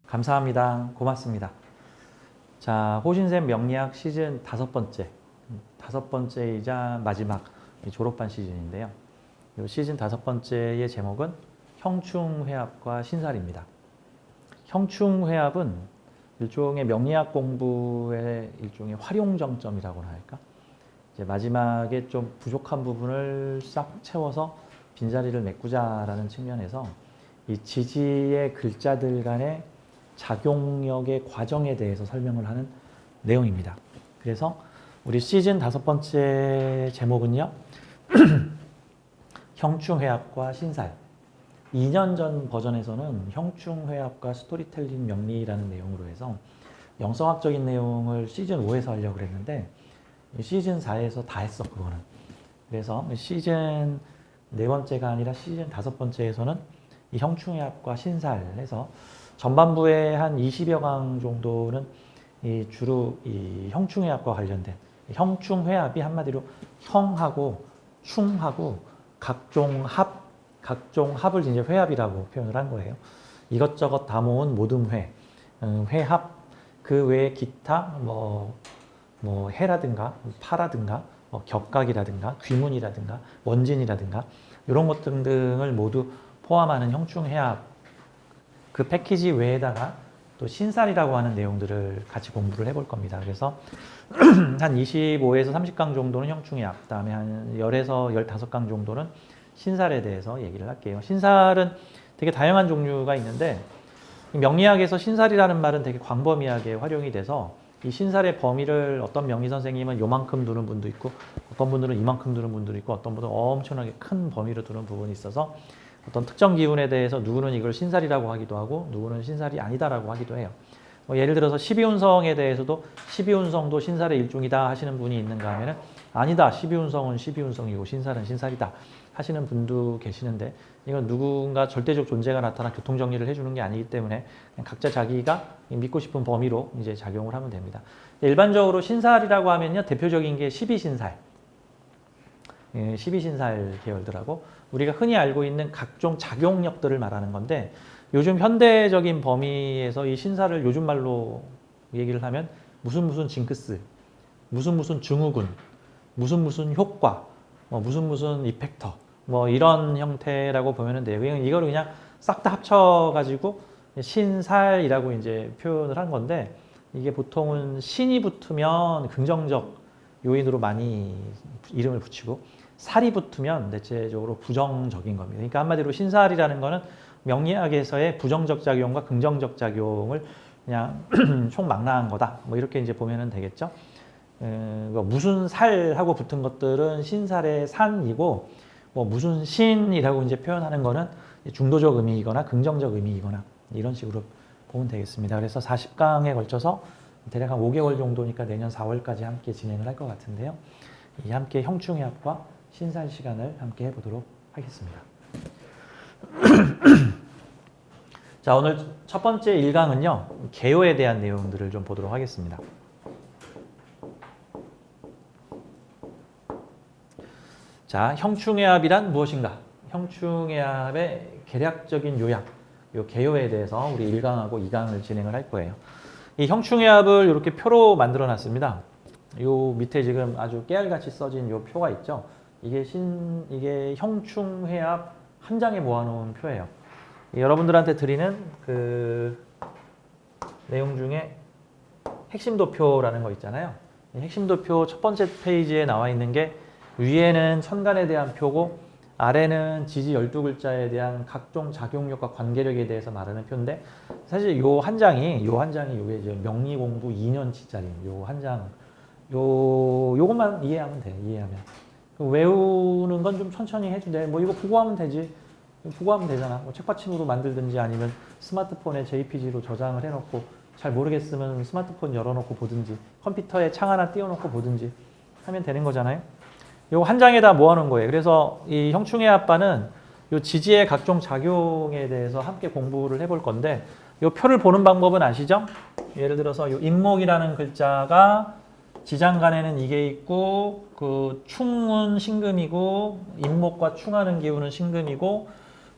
감사합니다. 고맙습니다. 자, 호신쌤 명리학 시즌 5번째, 5번째이자 마지막 졸업반 시즌인데요. 이 시즌 5번째의 제목은 형충회합과 신살입니다. 형충회합은 일종의 명리학 공부의 일종의 활용정점이라고나 할까? 이제 마지막에 좀 부족한 부분을 싹 채워서 빈자리를 메꾸자라는 측면에서 이 지지의 글자들 간의 작용력의 과정에 대해서 설명을 하는 내용입니다. 그래서 우리 시즌 5번째 제목은요. 형충회합과 신살. 2년 전 버전에서는 형충회합과 스토리텔링 명리라는 내용으로 해서 영성학적인 내용을 시즌 5에서 하려고 그랬는데 시즌 4에서 다 했어, 그거는. 그래서 시즌 4번째가 아니라 시즌 5번째에서는 이 형충회합과 신살해서 전반부에 한 20여 강 정도는 주로 이 형충회합과 관련된 형충회합이 한마디로 형하고 충하고 각종 합을 이제 회합이라고 표현을 한 거예요. 이것저것 다 모은 모듬회, 회합, 그 외에 기타 뭐 해라든가 파라든가 격각이라든가 귀문이라든가 원진이라든가 이런 것 등등을 모두 포함하는 형충회합, 그 패키지 외에다가 또 신살이라고 하는 내용들을 같이 공부를 해볼 겁니다. 그래서 한 25에서 30강 정도는 형충회합, 그다음에 한 10에서 15강 정도는 신살에 대해서 얘기를 할게요. 신살은 되게 다양한 종류가 있는데 명리학에서 신살이라는 말은 되게 광범위하게 활용이 돼서 이 신살의 범위를 어떤 명리 선생님은 요만큼 두는 분도 있고 어떤 분들은 이만큼 두는 분도 있고 어떤 분들은 엄청나게 큰 범위로 두는 부분이 있어서 어떤 특정 기운에 대해서 누구는 이걸 신살이라고 하기도 하고 누구는 신살이 아니다라고 하기도 해요. 예를 들어서 12운성에 대해서도 12운성도 신살의 일종이다 하시는 분이 있는가 하면은 아니다, 12운성은 12운성이고 신살은 신살이다 하시는 분도 계시는데 이건 누군가 절대적 존재가 나타나 교통정리를 해주는 게 아니기 때문에 각자 자기가 믿고 싶은 범위로 이제 작용을 하면 됩니다. 일반적으로 신살이라고 하면요, 대표적인 게 12신살, 12신살 계열들하고 우리가 흔히 알고 있는 각종 작용력들을 말하는 건데 요즘 현대적인 범위에서 이 신살을 요즘 말로 얘기를 하면 무슨 징크스, 무슨 증후군, 무슨 효과, 무슨 이펙터 이런 형태라고 보면 돼요. 이거를 그냥 싹 다 합쳐가지고 신살이라고 이제 표현을 한 건데 이게 보통은 신이 붙으면 긍정적 요인으로 많이 이름을 붙이고 살이 붙으면 대체적으로 부정적인 겁니다. 그러니까 한마디로 신살이라는 거는 명리학에서의 부정적 작용과 긍정적 작용을 그냥 총망라한 거다. 이렇게 이제 보면 되겠죠. 무슨 살하고 붙은 것들은 신살의 산이고 무슨 신이라고 이제 표현하는 거는 중도적 의미이거나 긍정적 의미이거나 이런 식으로 보면 되겠습니다. 그래서 40강에 걸쳐서 대략 한 5개월 정도니까 내년 4월까지 함께 진행을 할 것 같은데요. 함께 형충회합과 신살 시간을 함께 해보도록 하겠습니다. 자, 오늘 첫 번째 1강은요. 개요에 대한 내용들을 좀 보도록 하겠습니다. 자, 형충회합이란 무엇인가? 형충회합의 개략적인 요약, 요 개요에 대해서 우리 1강하고 2강을 진행을 할 거예요. 이 형충회합을 이렇게 표로 만들어 놨습니다. 요 밑에 지금 아주 깨알같이 써진 요 표가 있죠. 이게 형충회합 한 장에 모아놓은 표예요. 여러분들한테 드리는 그 내용 중에 핵심도표라는 거 있잖아요. 이 핵심도표 첫 번째 페이지에 나와 있는 게 위에는 천간에 대한 표고 아래는 지지 12글자에 대한 각종 작용력과 관계력에 대해서 말하는 표인데 사실 요 한 장이 요게 이제 명리 공부 2년치짜리 요 한 장 요것만 이해하면 돼. 이해하면. 외우는 건 좀 천천히 해도 돼. 이거 보고 하면 되지. 보고 하면 되잖아. 책받침으로 만들든지 아니면 스마트폰에 JPG로 저장을 해놓고 잘 모르겠으면 스마트폰 열어놓고 보든지 컴퓨터에 창 하나 띄워놓고 보든지 하면 되는 거잖아요. 요 한 장에다 모아놓은 거예요. 그래서 이 형충회합반은 요 지지의 각종 작용에 대해서 함께 공부를 해볼 건데 요 표를 보는 방법은 아시죠? 예를 들어서 요 임목이라는 글자가 지장간에는 이게 있고 그 충은 신금이고 임목과 충하는 기운은 신금이고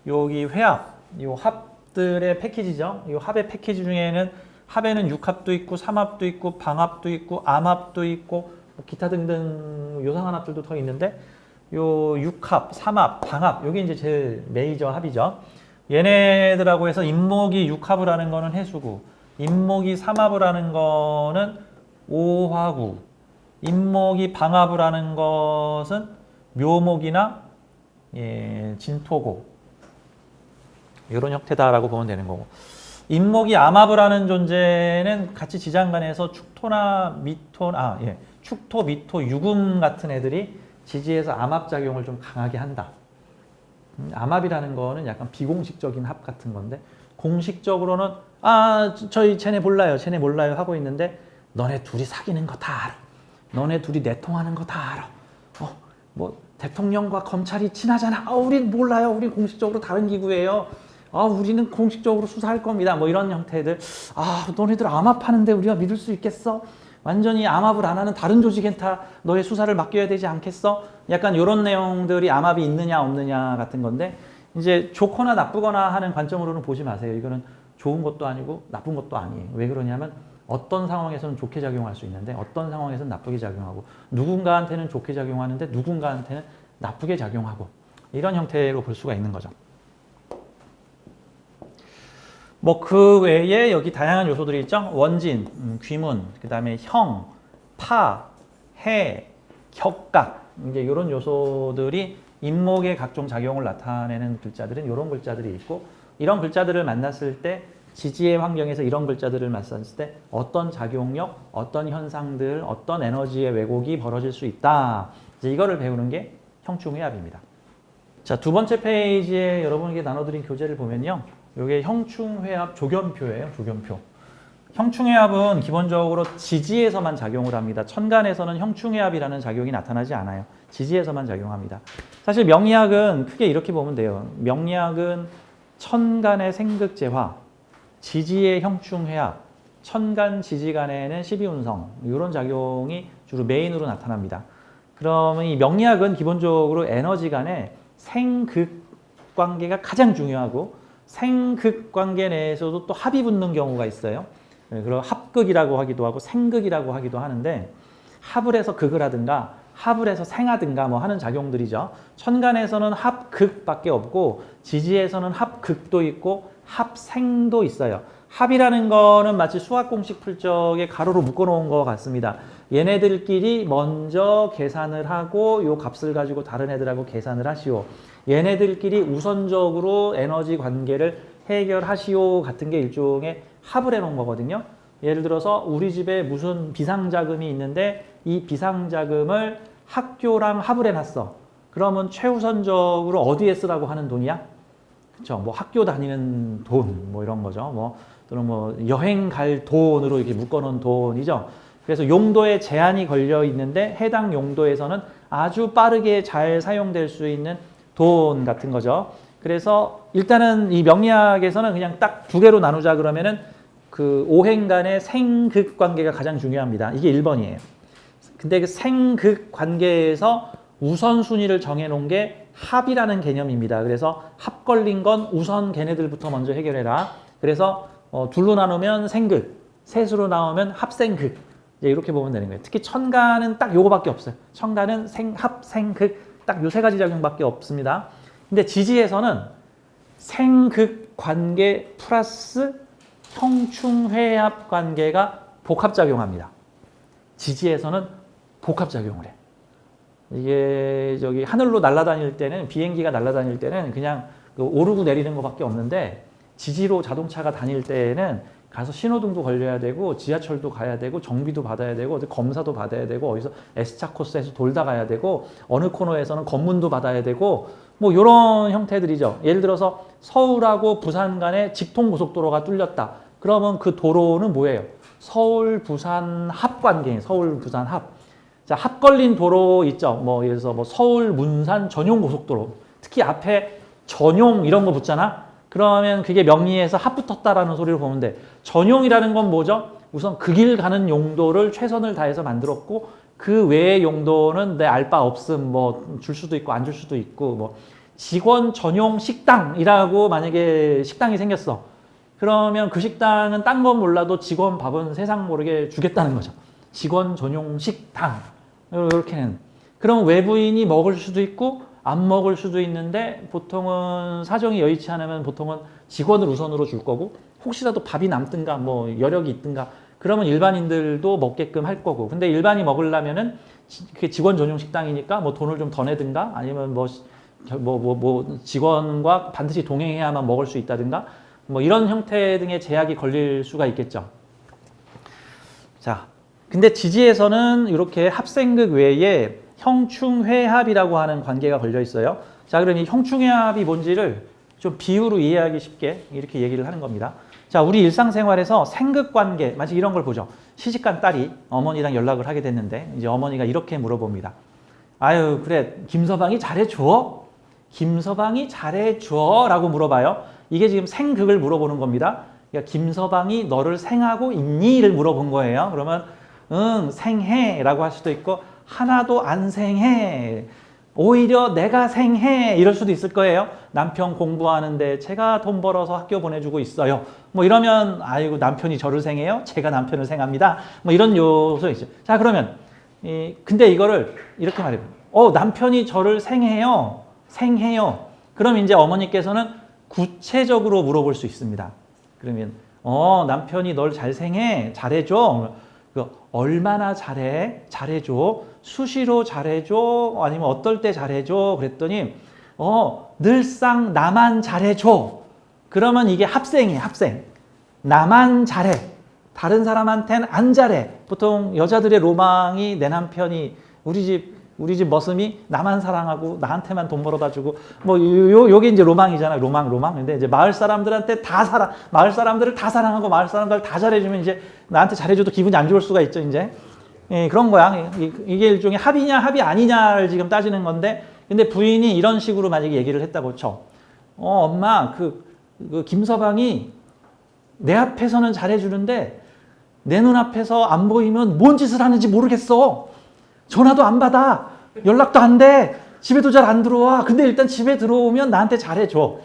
여기 회합, 요 합들의 패키지죠. 요 합의 패키지 중에는 합에는 육합도 있고 삼합도 있고 방합도 있고 암합도 있고 뭐 기타 등등 요상한 합들도 더 있는데 요 육합, 삼합, 방합 요게 이제 제일 메이저 합이죠. 얘네들하고 해서 임목이 육합을 하는 거는 해수구, 임목이 삼합을 하는 거는 오화구, 임목이 방합을 하는 것은 묘목이나 진토고 이런 형태다라고 보면 되는 거고 임목이 암합을 하는 존재는 같이 지장간에서 축토나 미토, 축토, 미토, 유금 같은 애들이 지지에서 암합작용을 좀 강하게 한다. 암합이라는 거는 약간 비공식적인 합 같은 건데 공식적으로는 쟤네 몰라요 하고 있는데 너네 둘이 사귀는 거 다 알아. 너네 둘이 내통하는 거 다 알아. 뭐 대통령과 검찰이 친하잖아. 우린 몰라요. 우린 공식적으로 다른 기구예요. 우리는 공식적으로 수사할 겁니다. 뭐 이런 형태들. 너네들 암합하는데 우리가 믿을 수 있겠어? 완전히 암합을 안 하는 다른 조직한테 너의 수사를 맡겨야 되지 않겠어? 약간 이런 내용들이 암합이 있느냐 없느냐 같은 건데 이제 좋거나 나쁘거나 하는 관점으로는 보지 마세요. 이거는 좋은 것도 아니고 나쁜 것도 아니에요. 왜 그러냐면 어떤 상황에서는 좋게 작용할 수 있는데 어떤 상황에서는 나쁘게 작용하고 누군가한테는 좋게 작용하는데 누군가한테는 나쁘게 작용하고 이런 형태로 볼 수가 있는 거죠. 뭐 그 외에 여기 다양한 요소들이 있죠. 원진, 귀문, 그 다음에 형, 파, 해, 격각 이제 이런 요소들이 임목의 각종 작용을 나타내는 글자들은 이런 글자들이 있고 이런 글자들을 만났을 때 지지의 환경에서 이런 글자들을 만났을 때 어떤 작용력, 어떤 현상들, 어떤 에너지의 왜곡이 벌어질 수 있다. 이제 이거를 배우는 게 형충회합입니다. 자, 두 번째 페이지에 여러분에게 나눠드린 교재를 보면요. 이게 형충회합 조견표예요. 조견표. 형충회합은 기본적으로 지지에서만 작용을 합니다. 천간에서는 형충회합이라는 작용이 나타나지 않아요. 지지에서만 작용합니다. 사실 명리학은 크게 이렇게 보면 돼요. 명리학은 천간의 생극제화, 지지의 형충회합, 천간 지지간에는 12운성 이런 작용이 주로 메인으로 나타납니다. 그러면 이 명리학은 기본적으로 에너지 간의 생극 관계가 가장 중요하고 생극 관계 내에서도 또 합이 붙는 경우가 있어요. 그리고 합극이라고 하기도 하고 생극이라고 하기도 하는데 합을 해서 극을 하든가 합을 해서 생하든가 뭐 하는 작용들이죠. 천간에서는 합극밖에 없고 지지에서는 합극도 있고 합생도 있어요. 합이라는 거는 마치 수학 공식 풀 적에 가로로 묶어놓은 것 같습니다. 얘네들끼리 먼저 계산을 하고 요 값을 가지고 다른 애들하고 계산을 하시오. 얘네들끼리 우선적으로 에너지 관계를 해결하시오 같은 게 일종의 합을 해놓은 거거든요. 예를 들어서 우리 집에 무슨 비상자금이 있는데 이 비상자금을 학교랑 합을 해놨어. 그러면 최우선적으로 어디에 쓰라고 하는 돈이야? 그쵸? 뭐 학교 다니는 돈, 뭐 이런 거죠. 뭐 또는 뭐 여행 갈 돈으로 이렇게 묶어놓은 돈이죠. 그래서 용도에 제한이 걸려 있는데 해당 용도에서는 아주 빠르게 잘 사용될 수 있는 돈 같은 거죠. 그래서 일단은 이 명리학에서는 그냥 딱 두 개로 나누자 그러면은 그 오행간의 생극 관계가 가장 중요합니다. 이게 1번이에요. 근데 그 생극 관계에서 우선순위를 정해놓은 게 합이라는 개념입니다. 그래서 합 걸린 건 우선 걔네들부터 먼저 해결해라. 그래서 둘로 나누면 생극, 셋으로 나오면 합생극. 이제 이렇게 보면 되는 거예요. 특히 천간은 딱 요거밖에 없어요. 천간은 합, 생극 딱 요 세 가지 작용밖에 없습니다. 근데 지지에서는 생극 관계 플러스 형충회합 관계가 복합작용합니다. 지지에서는 복합작용을 해. 이게 저기 하늘로 날아다닐 때는 비행기가 날아다닐 때는 그냥 오르고 내리는 것밖에 없는데 지지로 자동차가 다닐 때는 가서 신호등도 걸려야 되고 지하철도 가야 되고 정비도 받아야 되고 어디 검사도 받아야 되고 어디서 S차 코스에서 돌다 가야 되고 어느 코너에서는 검문도 받아야 되고 뭐 이런 형태들이죠. 예를 들어서 서울하고 부산 간에 직통고속도로가 뚫렸다. 그러면 그 도로는 뭐예요? 서울 부산 합 관계예요. 서울 부산 합. 자, 합 걸린 도로 있죠. 뭐 예를 들어서 뭐 서울 문산 전용 고속도로. 특히 앞에 전용 이런 거 붙잖아. 그러면 그게 명리에서 합 붙었다라는 소리를 보면 돼. 전용이라는 건 뭐죠? 우선 그 길 가는 용도를 최선을 다해서 만들었고 그 외의 용도는 내 알 바 없음 뭐 줄 수도 있고 안 줄 수도 있고 뭐 직원 전용 식당이라고 만약에 식당이 생겼어. 그러면 그 식당은 딴 건 몰라도 직원 밥은 세상 모르게 주겠다는 거죠. 직원 전용 식당. 이렇게는. 그럼 외부인이 먹을 수도 있고 안 먹을 수도 있는데 보통은 사정이 여의치 않으면 보통은 직원을 우선으로 줄 거고 혹시라도 밥이 남든가 뭐 여력이 있든가 그러면 일반인들도 먹게끔 할 거고 근데 일반이 먹으려면은 그게 직원 전용 식당이니까 뭐 돈을 좀 더 내든가 아니면 뭐 직원과 반드시 동행해야만 먹을 수 있다든가 뭐 이런 형태 등의 제약이 걸릴 수가 있겠죠. 자, 근데 지지에서는 이렇게 합생극 외에 형충회합이라고 하는 관계가 걸려 있어요. 자, 그러니 형충회합이 뭔지를 좀 비유로 이해하기 쉽게 이렇게 얘기를 하는 겁니다. 자, 우리 일상생활에서 생극관계, 마치 이런 걸 보죠. 시집간 딸이 어머니랑 연락을 하게 됐는데 이제 어머니가 이렇게 물어봅니다. 아유, 그래, 김서방이 잘해줘? 김서방이 잘해줘? 라고 물어봐요. 이게 지금 생극을 물어보는 겁니다. 그러니까 김서방이 너를 생하고 있니?를 물어본 거예요. 그러면 응, 생해 라고 할 수도 있고 하나도 안 생해. 오히려 내가 생해 이럴 수도 있을 거예요. 남편 공부하는데 제가 돈 벌어서 학교 보내주고 있어요. 뭐 이러면 아이고 남편이 저를 생해요? 제가 남편을 생합니다. 뭐 이런 요소 있죠. 자 그러면 근데 이거를 이렇게 말해요. 남편이 저를 생해요. 생해요. 그럼 이제 어머니께서는 구체적으로 물어볼 수 있습니다. 그러면 남편이 널 잘 생해? 잘해줘? 얼마나 잘해? 잘해줘? 수시로 잘해줘? 아니면 어떨 때 잘해줘? 그랬더니 늘상 나만 잘해줘. 그러면 이게 합생이에요. 합생. 나만 잘해. 다른 사람한테는 안 잘해. 보통 여자들의 로망이 내 남편이 우리 집 머슴이 나만 사랑하고 나한테만 돈 벌어다 주고 뭐 요게 이제 로망이잖아요. 로망. 근데 이제 마을 사람들한테 마을 사람들을 다 사랑하고 마을 사람들 다 잘해주면 이제 나한테 잘해줘도 기분이 안 좋을 수가 있죠. 이제 그런 거야. 이게 일종의 합이냐 합이 아니냐를 지금 따지는 건데 근데 부인이 이런 식으로 만약에 얘기를 했다고 쳐. 엄마 그 김서방이 내 앞에서는 잘해주는데 내 눈앞에서 안 보이면 뭔 짓을 하는지 모르겠어. 전화도 안 받아. 연락도 안 돼. 집에도 잘 안 들어와. 근데 일단 집에 들어오면 나한테 잘해줘.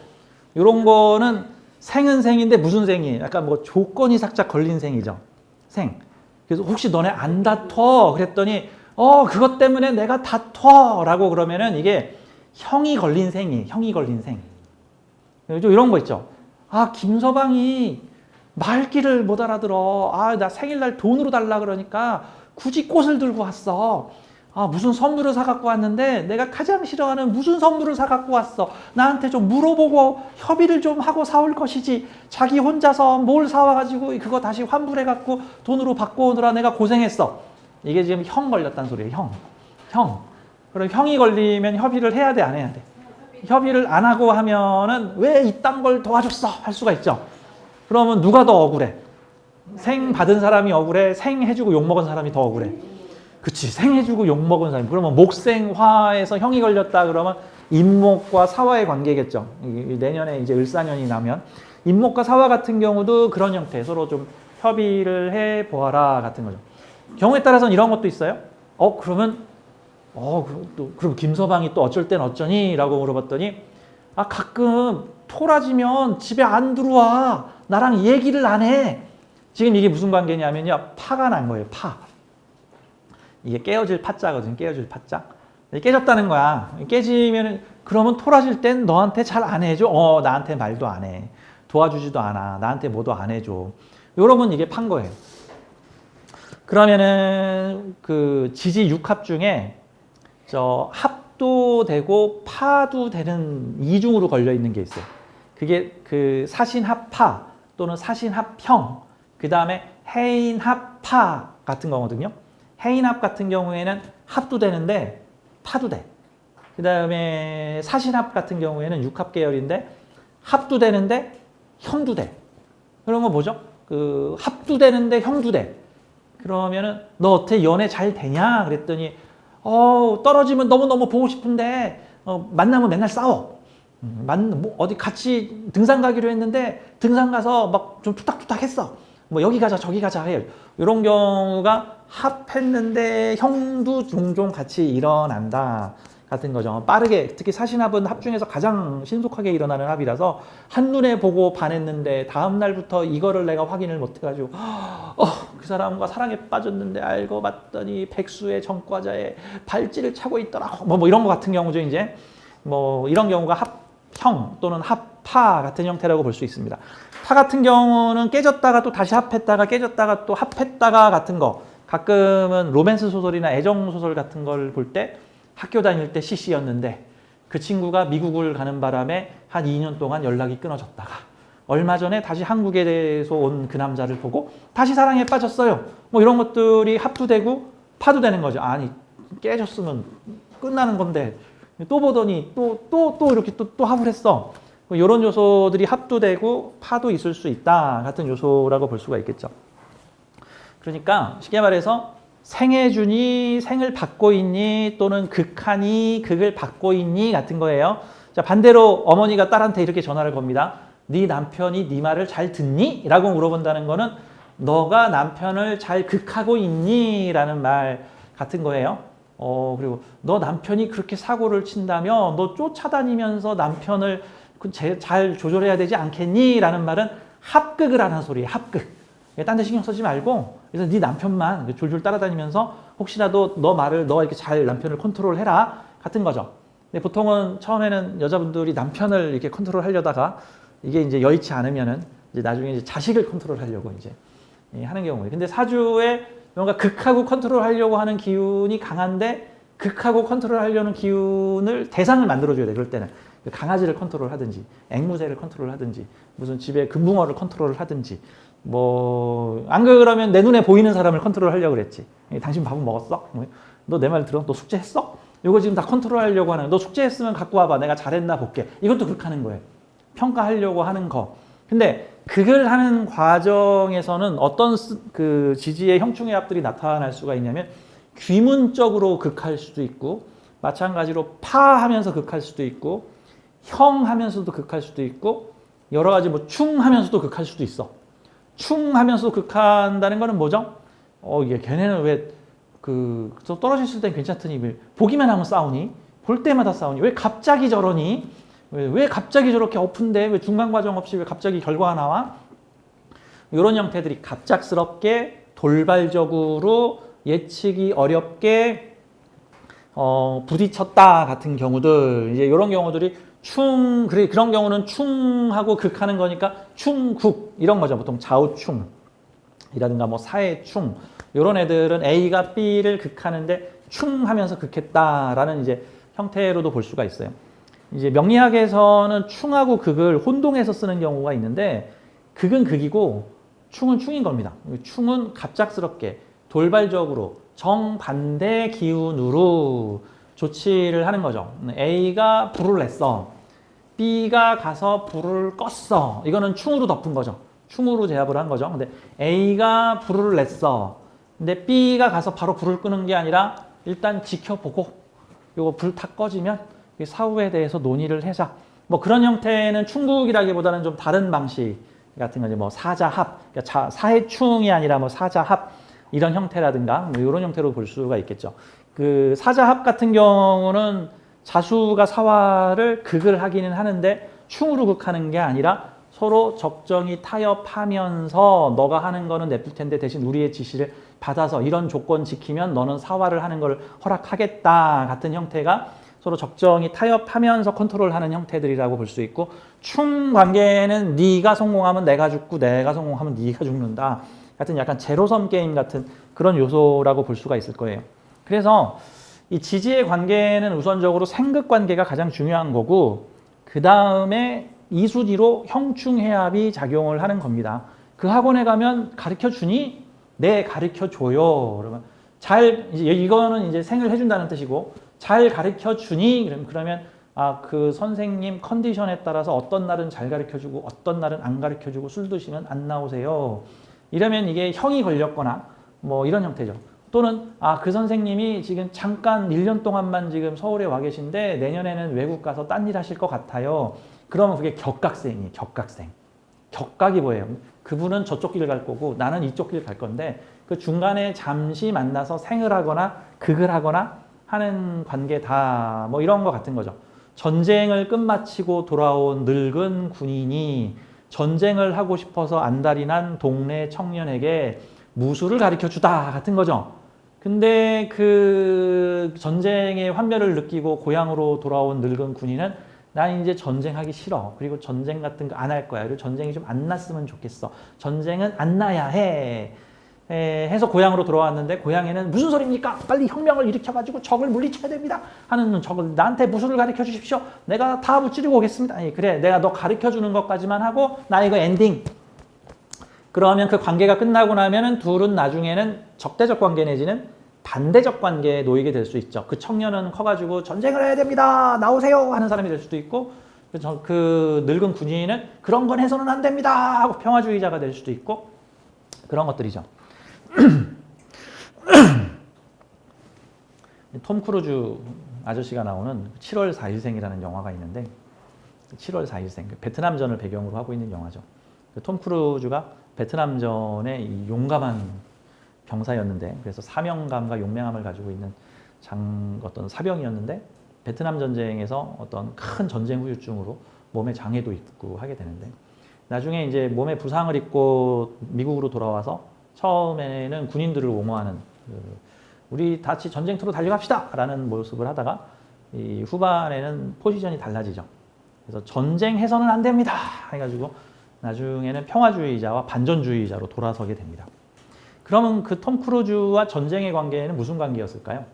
이런 거는 생은 생인데 무슨 생이에요? 약간 뭐 조건이 살짝 걸린 생이죠. 생. 그래서 혹시 너네 안 다퉈? 그랬더니 그것 때문에 내가 다퉈 라고 그러면은 이게 형이 걸린 생이에요. 형이 걸린 생. 좀 이런 거 있죠. 김서방이 말귀를 못 알아들어. 나 생일날 돈으로 달라 그러니까 굳이 꽃을 들고 왔어. 무슨 선물을 사갖고 왔는데 내가 가장 싫어하는 무슨 선물을 사갖고 왔어. 나한테 좀 물어보고 협의를 좀 하고 사올 것이지. 자기 혼자서 뭘 사와가지고 그거 다시 환불해갖고 돈으로 바꿔오느라 내가 고생했어. 이게 지금 형 걸렸다는 소리예요. 형. 그럼 형이 걸리면 협의를 해야 돼, 안 해야 돼? 협의를 안 하고 하면은 왜 이딴 걸 도와줬어? 할 수가 있죠. 그러면 누가 더 억울해? 생 받은 사람이 억울해? 생 해주고 욕먹은 사람이 더 억울해? 그치, 생 해주고 욕먹은 사람. 그러면 목생화에서 형이 걸렸다 그러면 임목과 사화의 관계겠죠. 내년에 이제 을사년이 나면 임목과 사화 같은 경우도 그런 형태 서로 좀 협의를 해 보아라 같은 거죠. 경우에 따라서는 이런 것도 있어요. 그러면 그럼 김서방이 또 어쩔 땐 어쩌니? 라고 물어봤더니 가끔 토라지면 집에 안 들어와. 나랑 얘기를 안 해. 지금 이게 무슨 관계냐면요. 파가 난 거예요. 파. 이게 깨어질 파자거든요. 깨어질 파자. 깨졌다는 거야. 깨지면 그러면 토라질 땐 너한테 잘 안 해줘. 나한테 말도 안 해. 도와주지도 않아. 나한테 뭐도 안 해줘. 여러분 이게 판 거예요. 그러면은 그 지지 6합 중에 합도 되고 파도 되는 이중으로 걸려 있는 게 있어요. 그게 그 사신합파 또는 사신합형, 그 다음에 해인합파 같은 거거든요. 해인합 같은 경우에는 합도 되는데 파도 돼. 그 다음에 사신합 같은 경우에는 육합 계열인데 합도 되는데 형도 돼. 그런 거 뭐죠? 그 합도 되는데 형도 돼. 그러면은 너 어때? 연애 잘 되냐? 그랬더니 떨어지면 너무너무 보고 싶은데 만나면 맨날 싸워. 어디 같이 등산 가기로 했는데 등산 가서 막 좀 툭탁툭탁 했어. 뭐 여기 가자 저기 가자 해. 이런 경우가 합했는데 형도 종종 같이 일어난다 같은 거죠. 빠르게, 특히 사신합은 합 중에서 가장 신속하게 일어나는 합이라서 한눈에 보고 반했는데 다음 날부터 이거를 내가 확인을 못 해가지고 그 사람과 사랑에 빠졌는데 알고 봤더니 백수의 정과자의 발찌를 차고 있더라. 뭐 이런 거 같은 경우죠. 이제 뭐 이런 경우가 합형 또는 합파 같은 형태라고 볼 수 있습니다. 파 같은 경우는 깨졌다가 또 다시 합했다가 깨졌다가 또 합했다가 같은 거, 가끔은 로맨스 소설이나 애정 소설 같은 걸 볼 때 학교 다닐 때 CC였는데 그 친구가 미국을 가는 바람에 한 2년 동안 연락이 끊어졌다가 얼마 전에 다시 한국에서 온 그 남자를 보고 다시 사랑에 빠졌어요. 뭐 이런 것들이 합도 되고 파도 되는 거죠. 아니 깨졌으면 끝나는 건데 또 보더니 또 이렇게 또 합을 했어. 이런 요소들이 합도 되고 파도 있을 수 있다 같은 요소라고 볼 수가 있겠죠. 그러니까 쉽게 말해서 생해주니, 생을 받고 있니, 또는 극하니, 극을 받고 있니 같은 거예요. 자, 반대로 어머니가 딸한테 이렇게 전화를 겁니다. 네 남편이 네 말을 잘 듣니? 라고 물어본다는 거는 너가 남편을 잘 극하고 있니? 라는 말 같은 거예요. 그리고 너 남편이 그렇게 사고를 친다며 너 쫓아다니면서 남편을 잘 조절해야 되지 않겠니? 라는 말은 합극을 하는 소리예요. 합극. 딴 데 신경 쓰지 말고 그래서 네 남편만 졸졸 따라다니면서 혹시라도 너 이렇게 잘 남편을 컨트롤해라 같은 거죠. 근데 보통은 처음에는 여자분들이 남편을 이렇게 컨트롤하려다가 이게 이제 여의치 않으면은 이제 나중에 이제 자식을 컨트롤하려고 이제 하는 경우예요. 근데 사주에 뭔가 극하고 컨트롤하려고 하는 기운이 강한데 극하고 컨트롤하려는 기운을 대상을 만들어줘야 돼. 그럴 때는 강아지를 컨트롤하든지 앵무새를 컨트롤하든지 무슨 집에 금붕어를 컨트롤하든지 뭐 안 그러면 내 눈에 보이는 사람을 컨트롤하려고 그랬지. 당신 밥은 먹었어? 너 내 말 들어? 너 숙제했어? 이거 지금 다 컨트롤하려고 하는 너 숙제했으면 갖고 와봐. 내가 잘했나 볼게. 이것도 그렇게 하는 거예요. 평가하려고 하는 거. 근데 그걸 하는 과정에서는 어떤 그 지지의 형충의 합들이 나타날 수가 있냐면 귀문적으로 극할 수도 있고 마찬가지로 파하면서 극할 수도 있고 형하면서도 극할 수도 있고 여러 가지 뭐 충하면서도 극할 수도 있어. 충하면서도 극한다는 거는 뭐죠? 이게 걔네는 왜 떨어졌을 땐 괜찮더니 왜 보기만 하면 싸우니? 볼 때마다 싸우니? 왜 갑자기 저러니? 왜 갑자기 저렇게 엎은데? 왜 중간 과정 없이 왜 갑자기 결과가 나와? 이런 형태들이 갑작스럽게 돌발적으로 예측이 어렵게 부딪혔다 같은 경우들, 이제 이런 경우들이 그런 경우는 충하고 극하는 거니까 충국 이런 거죠. 보통 좌우충이라든가 뭐 사해충 이런 애들은 A가 B를 극하는데 충하면서 극했다라는 이제 형태로도 볼 수가 있어요. 이제 명리학에서는 충하고 극을 혼동해서 쓰는 경우가 있는데 극은 극이고 충은 충인 겁니다. 충은 갑작스럽게 돌발적으로 정반대 기운으로 조치를 하는 거죠. A가 불을 냈어. B가 가서 불을 껐어. 이거는 충으로 덮은 거죠. 충으로 제압을 한 거죠. 근데 A가 불을 냈어. 근데 B가 가서 바로 불을 끄는 게 아니라 일단 지켜보고 이거 불 다 꺼지면 사후에 대해서 논의를 해자. 뭐 그런 형태는 충국이라기보다는 좀 다른 방식 같은 거죠. 뭐 사자합, 그러니까 사해충이 아니라 뭐 사자합 이런 형태라든가 뭐 이런 형태로 볼 수가 있겠죠. 그 사자합 같은 경우는 자수가 사화를 극을 하기는 하는데 충으로 극하는 게 아니라 서로 적정히 타협하면서 너가 하는 거는 내쁠 텐데 대신 우리의 지시를 받아서 이런 조건 지키면 너는 사화를 하는 걸 허락하겠다 같은 형태가 서로 적정히 타협하면서 컨트롤하는 형태들이라고 볼 수 있고, 충 관계는 네가 성공하면 내가 죽고 내가 성공하면 네가 죽는다 같은 약간 제로섬 게임 같은 그런 요소라고 볼 수가 있을 거예요. 그래서 이 지지의 관계는 우선적으로 생극 관계가 가장 중요한 거고 그 다음에 2순위로 형충해합이 작용을 하는 겁니다. 그 학원에 가면 가르쳐 주니? 네, 가르쳐 줘요. 그러면 이거는 이제 생을 해준다는 뜻이고 잘 가르쳐 주니? 그러면 그 선생님 컨디션에 따라서 어떤 날은 잘 가르쳐 주고 어떤 날은 안 가르쳐 주고 술 드시면 안 나오세요. 이러면 이게 형이 걸렸거나 뭐 이런 형태죠. 또는 그 선생님이 지금 잠깐 1년 동안만 지금 서울에 와 계신데 내년에는 외국 가서 딴 일 하실 것 같아요. 그러면 그게 격각생이에요. 격각생. 격각이 뭐예요? 그분은 저쪽 길 갈 거고 나는 이쪽 길 갈 건데 그 중간에 잠시 만나서 생을 하거나 극을 하거나 하는 관계다. 뭐 이런 거 같은 거죠. 전쟁을 끝마치고 돌아온 늙은 군인이 전쟁을 하고 싶어서 안달이 난 동네 청년에게 무술을 가르쳐 주다 같은 거죠. 근데 그 전쟁의 환멸을 느끼고 고향으로 돌아온 늙은 군인은 난 이제 전쟁하기 싫어. 그리고 전쟁 같은 거 안 할 거야. 그리고 전쟁이 좀 안 났으면 좋겠어. 전쟁은 안 나야 해. 해서 고향으로 돌아왔는데 고향에는 무슨 소리입니까? 빨리 혁명을 일으켜가지고 적을 물리쳐야 됩니다. 하는 적을 나한테 무술을 가르쳐 주십시오. 내가 다 무찌르고 오겠습니다. 아니, 그래 내가 너 가르쳐 주는 것까지만 하고 나 이거 엔딩. 그러면 그 관계가 끝나고 나면은 둘은 나중에는 적대적 관계 내지는 반대적 관계에 놓이게 될 수 있죠. 그 청년은 커가지고 전쟁을 해야 됩니다. 나오세요 하는 사람이 될 수도 있고 그 늙은 군인은 그런 건 해서는 안 됩니다 하고 평화주의자가 될 수도 있고 그런 것들이죠. 톰 크루즈 아저씨가 나오는 7월 4일생이라는 영화가 있는데 7월 4일생 베트남전을 배경으로 하고 있는 영화죠. 톰 크루즈가 베트남전의 이 용감한 병사였는데 그래서 사명감과 용맹함을 가지고 있는 어떤 사병이었는데 베트남 전쟁에서 어떤 큰 전쟁 후유증으로 몸에 장애도 있고 하게 되는데 나중에 이제 몸에 부상을 입고 미국으로 돌아와서 처음에는 군인들을 옹호하는 우리 같이 전쟁터로 달려갑시다 라는 모습을 하다가 이 후반에는 포지션이 달라지죠. 그래서 전쟁해서는 안 됩니다 해가지고 나중에는 평화주의자와 반전주의자로 돌아서게 됩니다. 그러면 그 톰 크루즈와 전쟁의 관계는 무슨 관계였을까요?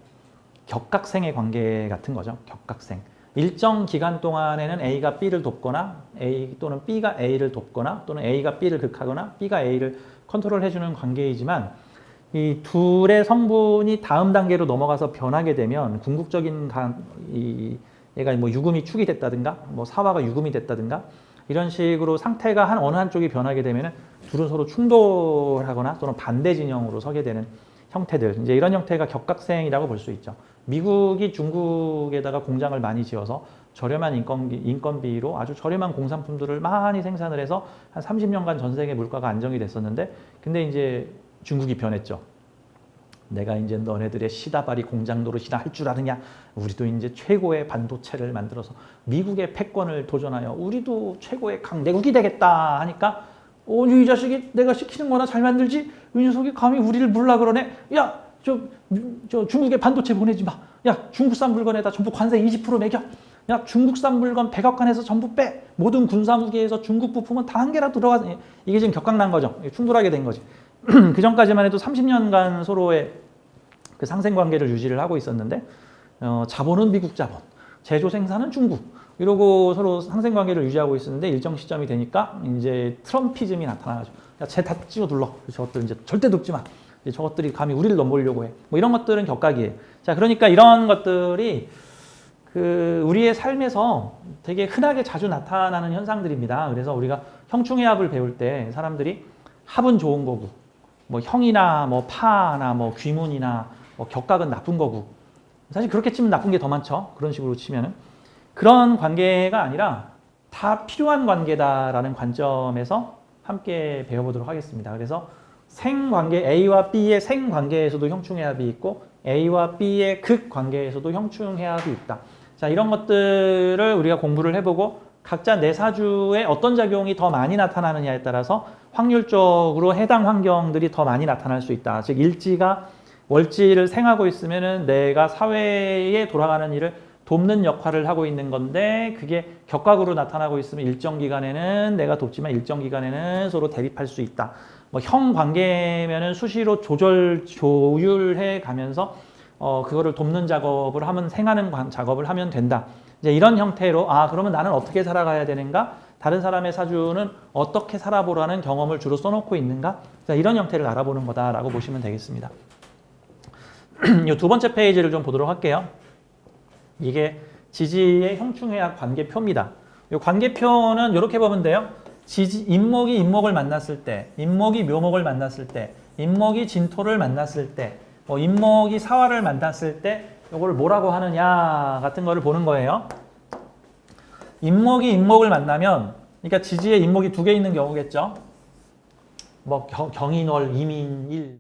격각생의 관계 같은 거죠. 격각생. 일정 기간 동안에는 A가 B를 돕거나 A 또는 B가 A를 돕거나 또는 A가 B를 극하거나 B가 A를 컨트롤해주는 관계이지만 이 둘의 성분이 다음 단계로 넘어가서 변하게 되면 궁극적인 얘가 뭐 유금이 축이 됐다든가 뭐 사화가 유금이 됐다든가 이런 식으로 상태가 어느 한쪽이 변하게 되면 둘은 서로 충돌하거나 또는 반대 진영으로 서게 되는 형태들. 이제 이런 형태가 격각생이라고 볼 수 있죠. 미국이 중국에다가 공장을 많이 지어서 저렴한 인건비로 아주 저렴한 공산품들을 많이 생산을 해서 한 30년간 전 세계 물가가 안정이 됐었는데 근데 이제 중국이 변했죠. 내가 이제 너네들의 시다바리 공장 노릇이나 할 줄 아느냐? 우리도 이제 최고의 반도체를 만들어서 미국의 패권을 도전하여 우리도 최고의 강대국이 되겠다 하니까 이 자식이 내가 시키는 거나 잘 만들지? 이 녀석이 감히 우리를 물라 그러네? 야, 저 중국에 반도체 보내지 마. 야, 중국산 물건에다 전부 관세 20% 매겨. 야, 중국산 물건 백악관에서 전부 빼. 모든 군사무기에서 중국 부품은 다 한 개라도 들어가. 이게 지금 격각난 거죠. 충돌하게 된 거지. 그 전까지만 해도 30년간 서로의 그 상생관계를 유지를 하고 있었는데 자본은 미국 자본, 제조 생산은 중국 이러고 서로 상생관계를 유지하고 있었는데 일정 시점이 되니까 이제 트럼피즘이 나타나죠. 야, 쟤 다 찍어 눌러. 저것들 이제 절대 눕지 마. 이제 저것들이 감히 우리를 넘보려고 해. 뭐 이런 것들은 격각이에요. 자, 그러니까 이런 것들이 그 우리의 삶에서 되게 흔하게 자주 나타나는 현상들입니다. 그래서 우리가 형충해합을 배울 때 사람들이 합은 좋은 거고, 뭐 형이나 뭐 파나 뭐 귀문이나 뭐 격각은 나쁜 거고. 사실 그렇게 치면 나쁜 게 더 많죠. 그런 식으로 치면은. 그런 관계가 아니라 다 필요한 관계다라는 관점에서 함께 배워보도록 하겠습니다. 그래서 생관계 A와 B의 생관계에서도 형충해합이 있고 A와 B의 극관계에서도 형충해합이 있다. 자, 이런 것들을 우리가 공부를 해보고 각자 내 사주에 어떤 작용이 더 많이 나타나느냐에 따라서 확률적으로 해당 환경들이 더 많이 나타날 수 있다. 즉 일지가 월지를 생하고 있으면은 내가 사회에 돌아가는 일을 돕는 역할을 하고 있는 건데 그게 격각으로 나타나고 있으면 일정 기간에는 내가 돕지만 일정 기간에는 서로 대립할 수 있다. 뭐 형 관계면은 수시로 조율해 가면서 그거를 돕는 작업을 하면 생하는 작업을 하면 된다. 이제 이런 형태로 그러면 나는 어떻게 살아가야 되는가? 다른 사람의 사주는 어떻게 살아보라는 경험을 주로 써놓고 있는가? 자, 이런 형태를 알아보는 거다라고 보시면 되겠습니다. 이 두 번째 페이지를 좀 보도록 할게요. 이게 지지의 형충해합 관계표입니다. 이 관계표는 이렇게 보면 돼요. 인목이 인목을 만났을 때, 인목이 묘목을 만났을 때, 인목이 진토를 만났을 때, 인목이 사화를 만났을 때 이걸 뭐라고 하느냐 같은 거를 보는 거예요. 인목이 인목을 만나면, 그러니까 지지에 인목이 두 개 있는 경우겠죠. 뭐 경인월 이민 1